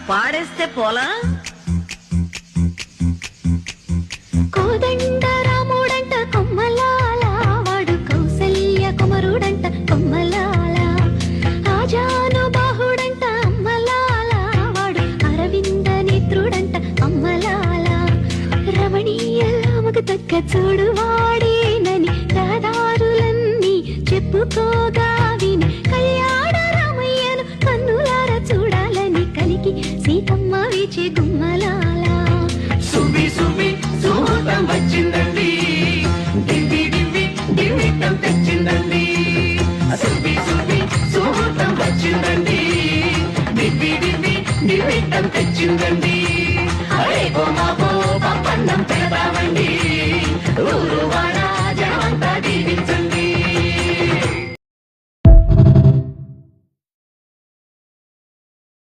పాడేస్తే పోలా కోదండ రాముడంట కొమ్మలాల వాడు కౌసల్య కుమరుడంట కొమ్మలాల ఆజాను బాహుడంట అమ్మలాల వాడు అరవింద నేత్రుడంట అమ్మలాల రమణీయలామకు తగ్గ చూడు వాడేనని దాదారులన్నీ చెప్పుకోగా విని కళ్యాణ రామయ్యను కన్నులార చూడాలని కలికి సీతమ్మ వేచే గుమ్మలాల సుమి సుమి సుహూర్తం వచ్చిందండి దివ్వి దివ్వి దివ్విట్టం తెచ్చిందండి సుమి సుమి సుహూర్తం వచ్చిందండి దివ్వి దివ్వి దివ్విట్టం తెచ్చిందండి అరే గోమాపో పప్పన్నం పెడతామండి ఊరు వాడ